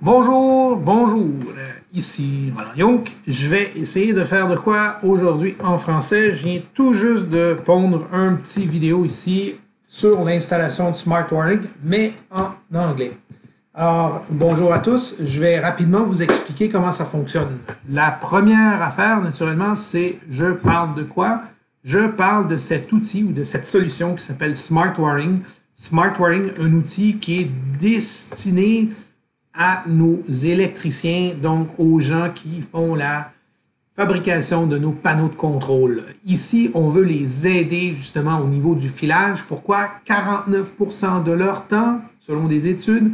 Bonjour, bonjour, ici Roland Young. Je vais essayer de faire de quoi aujourd'hui en français. Je viens tout juste de pondre un petit vidéo ici sur l'installation de Smart Wiring, mais en anglais. Alors, bonjour à tous. Je vais rapidement vous expliquer comment ça fonctionne. La première affaire, naturellement, c'est je parle de quoi? Je parle de cet outil ou de cette solution qui s'appelle Smart Wiring. Smart Wiring, un outil qui est destiné à nos électriciens, donc aux gens qui font la fabrication de nos panneaux de contrôle. Ici, on veut les aider justement au niveau du filage. Pourquoi? 49% de leur temps, selon des études,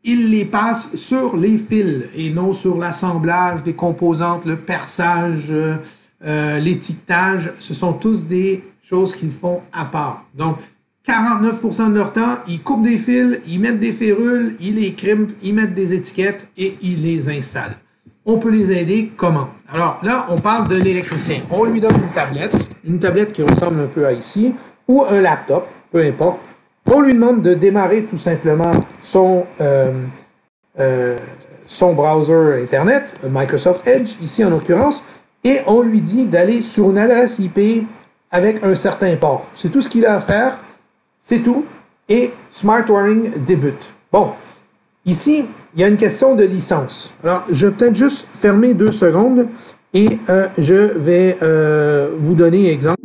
ils les passent sur les fils et non sur l'assemblage des composantes, le perçage, l'étiquetage. Ce sont tous des choses qu'ils font à part. Donc, 49% de leur temps, ils coupent des fils, ils mettent des férules, ils les crimpent, ils mettent des étiquettes et ils les installent. On peut les aider comment? Alors là, on parle de l'électricien. On lui donne une tablette qui ressemble un peu à ici, ou un laptop, peu importe. On lui demande de démarrer tout simplement son browser Internet, Microsoft Edge, ici en l'occurrence, et on lui dit d'aller sur une adresse IP avec un certain port. C'est tout ce qu'il a à faire. C'est tout. Et Smart Wiring débute. Bon, ici, il y a une question de licence. Alors, je vais peut-être juste fermer 2 secondes et je vais vous donner exemple.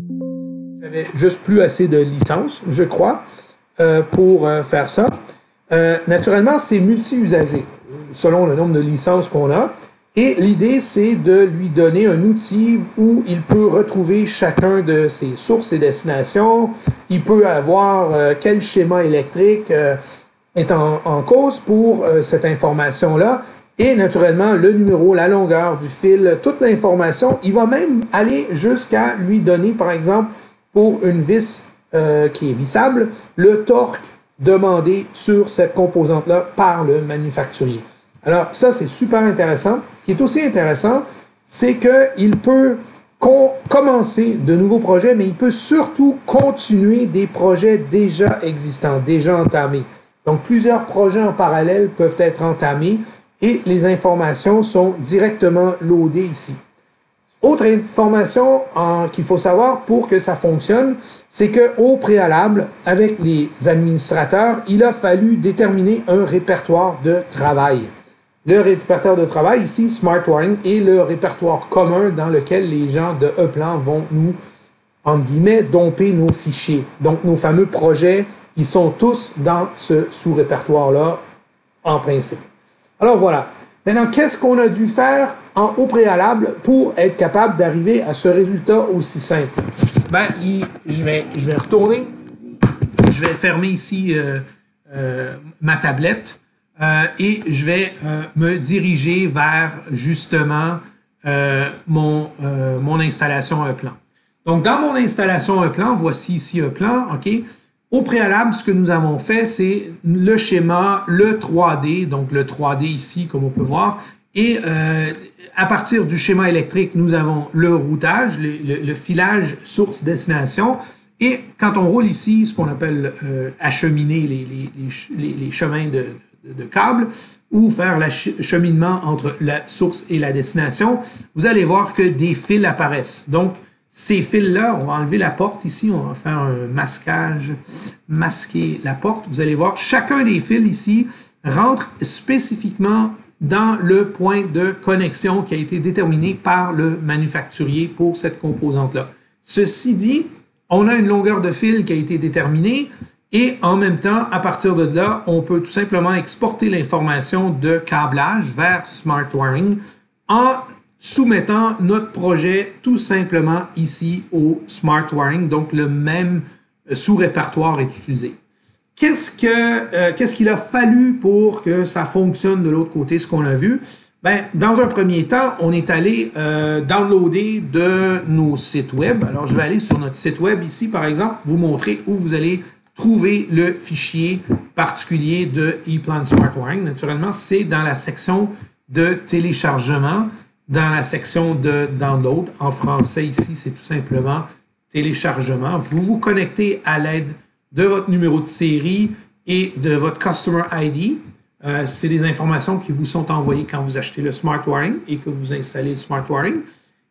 J'avais juste plus assez de licence, je crois, pour faire ça. Naturellement, c'est multi-usager, selon le nombre de licences qu'on a. Et l'idée, c'est de lui donner un outil où il peut retrouver chacun de ses sources et destinations. Il peut avoir quel schéma électrique est en cause pour cette information-là. Et naturellement, le numéro, la longueur du fil, toute l'information. Il va même aller jusqu'à lui donner, par exemple, pour une vis qui est vissable, le torque demandé sur cette composante-là par le manufacturier. Alors, ça, c'est super intéressant. Ce qui est aussi intéressant, c'est qu'il peut commencer de nouveaux projets, mais il peut surtout continuer des projets déjà existants, déjà entamés. Donc, plusieurs projets en parallèle peuvent être entamés et les informations sont directement loadées ici. Autre information qu'il faut savoir pour que ça fonctionne, c'est qu'au préalable, avec les administrateurs, il a fallu déterminer un répertoire de travail. Le répertoire de travail, ici, Smart Wiring, est le répertoire commun dans lequel les gens de E-Plan vont nous, entre guillemets, domper nos fichiers. Donc, nos fameux projets, ils sont tous dans ce sous-répertoire-là, en principe. Alors, voilà. Maintenant, qu'est-ce qu'on a dû faire au préalable pour être capable d'arriver à ce résultat aussi simple? Ben, je vais retourner. Je vais fermer ici ma tablette. Et je vais me diriger vers justement mon installation E-Plan. Donc, dans mon installation E-Plan, voici ici E-Plan, OK? Au préalable, ce que nous avons fait, c'est le schéma, le 3D, donc le 3D ici, comme on peut voir. Et à partir du schéma électrique, nous avons le routage, le filage source-destination. Et quand on roule ici, ce qu'on appelle acheminer les chemins de câbles ou faire l'acheminement entre la source et la destination, vous allez voir que des fils apparaissent. Donc, ces fils-là, on va enlever la porte ici, on va faire un masquage, masquer la porte. Vous allez voir, chacun des fils ici rentre spécifiquement dans le point de connexion qui a été déterminé par le manufacturier pour cette composante-là. Ceci dit, on a une longueur de fil qui a été déterminée. Et en même temps, à partir de là, on peut tout simplement exporter l'information de câblage vers Smart Wiring en soumettant notre projet tout simplement ici au Smart Wiring. Donc, le même sous-répertoire est utilisé. Qu'est-ce qu'il a fallu pour que ça fonctionne de l'autre côté, ce qu'on a vu? Ben, dans un premier temps, on est allé downloader de nos sites web. Alors, je vais aller sur notre site web ici, par exemple, vous montrer où vous allez trouver le fichier particulier de E-Plan Smart Wiring. Naturellement, c'est dans la section de téléchargement, dans la section de download. En français, ici, c'est tout simplement téléchargement. Vous vous connectez à l'aide de votre numéro de série et de votre Customer ID. C'est des informations qui vous sont envoyées quand vous achetez le Smart Wiring et que vous installez le Smart Wiring.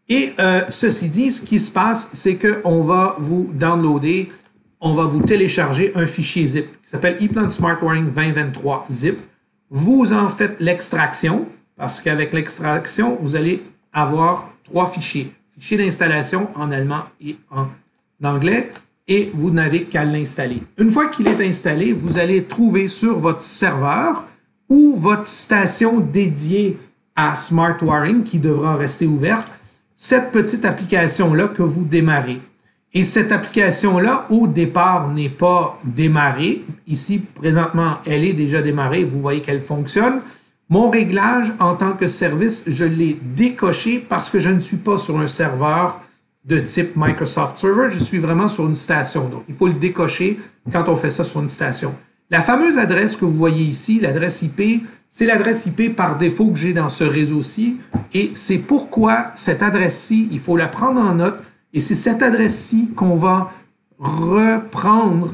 Et ceci dit, ce qui se passe, c'est qu'on va vous downloader, on va vous télécharger un fichier zip qui s'appelle ePlan Smart Wiring 2023 zip. Vous en faites l'extraction, parce qu'avec l'extraction, vous allez avoir 3 fichiers. Fichier d'installation en allemand et en anglais, et vous n'avez qu'à l'installer. Une fois qu'il est installé, vous allez trouver sur votre serveur ou votre station dédiée à Smart Wiring qui devra rester ouverte, cette petite application-là que vous démarrez. Et cette application-là, au départ, n'est pas démarrée. Ici, présentement, elle est déjà démarrée. Vous voyez qu'elle fonctionne. Mon réglage en tant que service, je l'ai décoché parce que je ne suis pas sur un serveur de type Microsoft Server. Je suis vraiment sur une station. Donc, il faut le décocher quand on fait ça sur une station. La fameuse adresse que vous voyez ici, l'adresse IP, c'est l'adresse IP par défaut que j'ai dans ce réseau-ci. Et c'est pourquoi cette adresse-ci, il faut la prendre en note. Et c'est cette adresse-ci qu'on va reprendre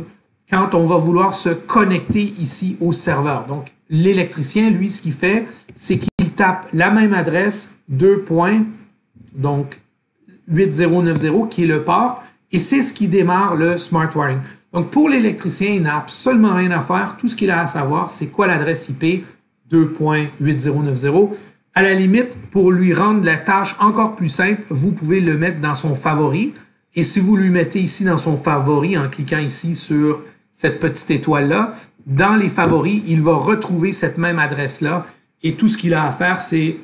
quand on va vouloir se connecter ici au serveur. Donc, l'électricien, lui, ce qu'il fait, c'est qu'il tape la même adresse, 2 points, donc 8090, qui est le port, et c'est ce qui démarre le Smart Wiring. Donc, pour l'électricien, il n'a absolument rien à faire. Tout ce qu'il a à savoir, c'est quoi l'adresse IP 2.8090. À la limite, pour lui rendre la tâche encore plus simple, vous pouvez le mettre dans son favori. Et si vous lui mettez ici dans son favori, en cliquant ici sur cette petite étoile-là, dans les favoris, il va retrouver cette même adresse-là. Et tout ce qu'il a à faire, c'est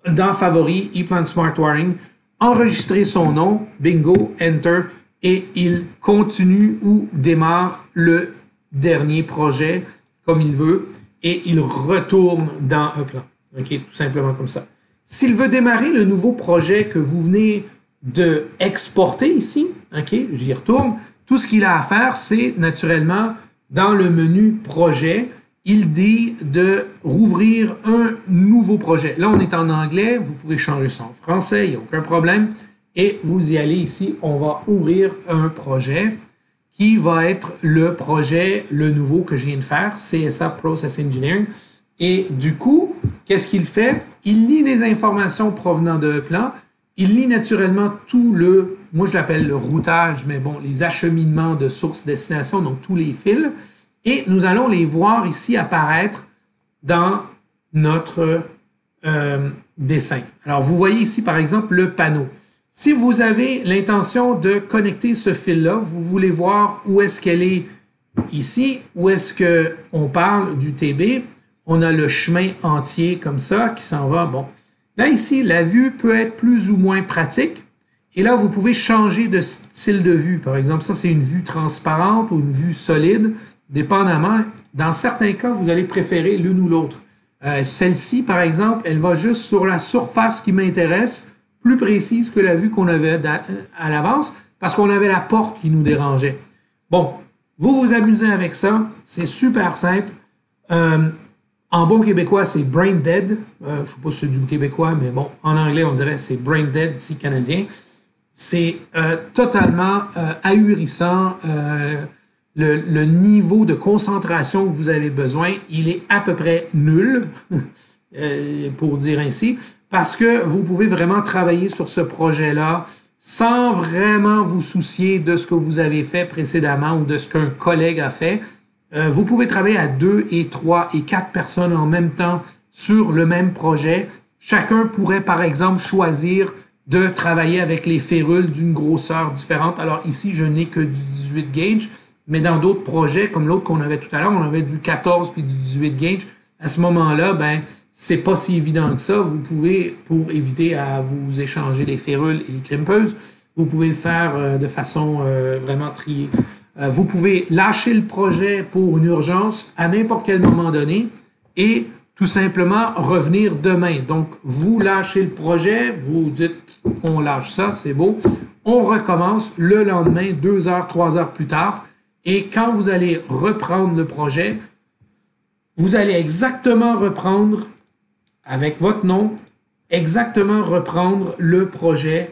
dans Favoris, ePlan Smart Wiring, enregistrer son nom, bingo, enter, et il continue ou démarre le dernier projet comme il veut et il retourne dans un plan. OK, tout simplement comme ça. S'il veut démarrer le nouveau projet que vous venez de exporter ici, OK, j'y retourne, tout ce qu'il a à faire, c'est naturellement dans le menu projet, il dit de rouvrir un nouveau projet. Là, on est en anglais, vous pouvez changer ça en français, il n'y a aucun problème. Et vous y allez ici, on va ouvrir un projet qui va être le projet, le nouveau que je viens de faire, CSA Process Engineering. Et du coup, qu'est-ce qu'il fait? Il lit les informations provenant d'un plan. Il lit naturellement tout le, moi je l'appelle le routage, mais bon, les acheminements de source-destination, donc tous les fils. Et nous allons les voir ici apparaître dans notre dessin. Alors, vous voyez ici, par exemple, le panneau. Si vous avez l'intention de connecter ce fil-là, vous voulez voir où est-ce qu'elle est ici, où est-ce qu'on parle du TB. On a le chemin entier comme ça qui s'en va. Bon, là ici, la vue peut être plus ou moins pratique. Et là, vous pouvez changer de style de vue. Par exemple, ça, c'est une vue transparente ou une vue solide, dépendamment. Dans certains cas, vous allez préférer l'une ou l'autre. Celle-ci, par exemple, elle va juste sur la surface qui m'intéresse, plus précise que la vue qu'on avait à l'avance, parce qu'on avait la porte qui nous dérangeait. Bon, vous vous amusez avec ça, c'est super simple. En bon québécois, c'est brain dead. Je ne sais pas si c'est du québécois, mais bon, en anglais, on dirait c'est brain dead, ici canadien. C'est totalement ahurissant. Le niveau de concentration que vous avez besoin, il est à peu près nul, pour dire ainsi, parce que vous pouvez vraiment travailler sur ce projet-là sans vraiment vous soucier de ce que vous avez fait précédemment ou de ce qu'un collègue a fait. Vous pouvez travailler à 2 et 3 et 4 personnes en même temps sur le même projet. Chacun pourrait, par exemple, choisir de travailler avec les férules d'une grosseur différente. Alors ici, je n'ai que du 18 gauge, mais dans d'autres projets, comme l'autre qu'on avait tout à l'heure, on avait du 14 puis du 18 gauge. À ce moment-là, ben, c'est pas si évident que ça. Vous pouvez, pour éviter à vous échanger les férules et les crimpeuses, vous pouvez le faire de façon vraiment triée. Vous pouvez lâcher le projet pour une urgence à n'importe quel moment donné et tout simplement revenir demain. Donc, vous lâchez le projet, vous dites on lâche ça, c'est beau. On recommence le lendemain, 2 heures, 3 heures plus tard. Et quand vous allez reprendre le projet, vous allez exactement reprendre, avec votre nom, exactement reprendre le projet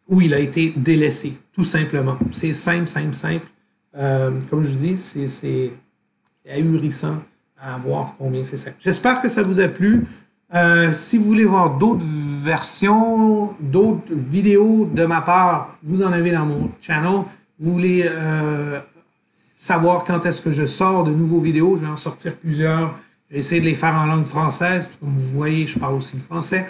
où il a été délaissé, tout simplement. C'est simple, simple, simple. Comme je vous dis, c'est ahurissant à voir combien c'est ça. J'espère que ça vous a plu. Si vous voulez voir d'autres versions, d'autres vidéos de ma part, vous en avez dans mon channel. Vous voulez savoir quand est-ce que je sors de nouveaux vidéos, je vais en sortir plusieurs. Je vais essayer de les faire en langue française. Comme vous voyez, je parle aussi le français.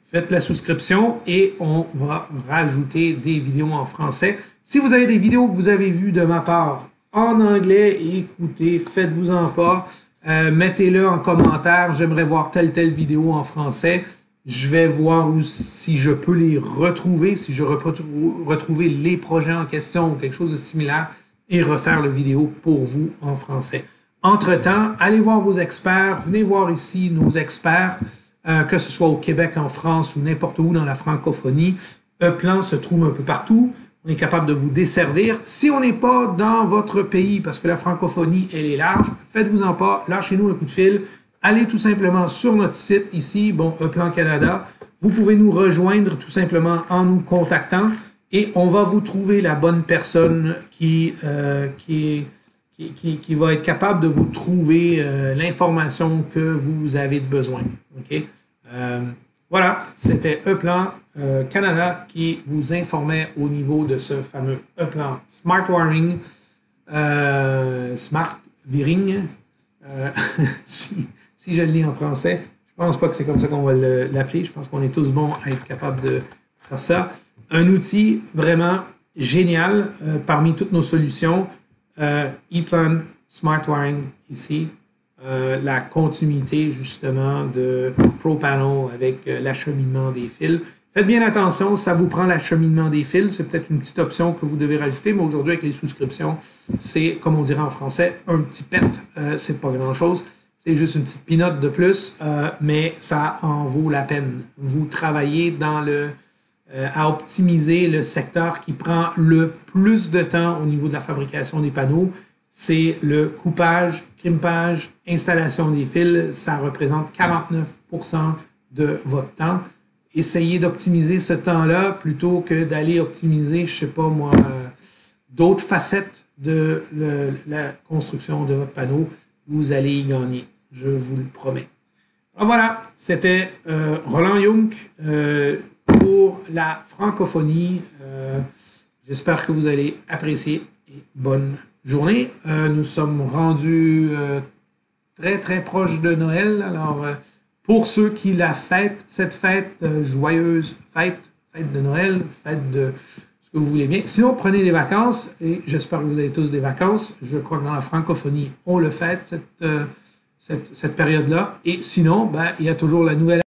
Faites la souscription et on va rajouter des vidéos en français. Si vous avez des vidéos que vous avez vues de ma part en anglais, écoutez, faites-vous-en pas. Mettez-le en commentaire. J'aimerais voir telle vidéo en français. Je vais voir si je peux les retrouver, si je retrouver les projets en question ou quelque chose de similaire et refaire la vidéo pour vous en français. Entre-temps, allez voir vos experts. Venez voir ici nos experts. Que ce soit au Québec, en France ou n'importe où dans la francophonie. E-Plan se trouve un peu partout. On est capable de vous desservir. Si on n'est pas dans votre pays, parce que la francophonie, elle est large, faites-vous-en pas, lâchez-nous un coup de fil. Allez tout simplement sur notre site ici, bon, E-Plan Canada. Vous pouvez nous rejoindre tout simplement en nous contactant et on va vous trouver la bonne personne qui va être capable de vous trouver l'information que vous avez besoin. OK? Voilà, c'était E-Plan Canada qui vous informait au niveau de ce fameux E-Plan Smart Wiring, Smart Wiring, si je le lis en français. Je ne pense pas que c'est comme ça qu'on va l'appeler. Je pense qu'on est tous bons à être capables de faire ça. Un outil vraiment génial parmi toutes nos solutions. E-Plan Smart Wiring ici. La continuité justement de ProPanel avec l'acheminement des fils. Faites bien attention, ça vous prend l'acheminement des fils. C'est peut-être une petite option que vous devez rajouter, mais aujourd'hui avec les souscriptions, c'est, comme on dirait en français, un petit pet. C'est pas grand-chose. C'est juste une petite pinotte de plus, mais ça en vaut la peine. Vous travaillez dans à optimiser le secteur qui prend le plus de temps au niveau de la fabrication des panneaux. C'est le coupage, crimpage, installation des fils. Ça représente 49% de votre temps. Essayez d'optimiser ce temps-là plutôt que d'aller optimiser, je ne sais pas moi, d'autres facettes de la construction de votre panneau. Vous allez y gagner, je vous le promets. Alors voilà, c'était Roland Young pour la francophonie. J'espère que vous allez apprécier et bonne journée. Nous sommes rendus très proches de Noël. Alors, pour ceux qui la fêtent, cette fête, joyeuse fête de Noël, fête de ce que vous voulez bien. Sinon, prenez des vacances et j'espère que vous avez tous des vacances. Je crois que dans la francophonie, on le fête, cette période-là. Et sinon, ben, il y a toujours la nouvelle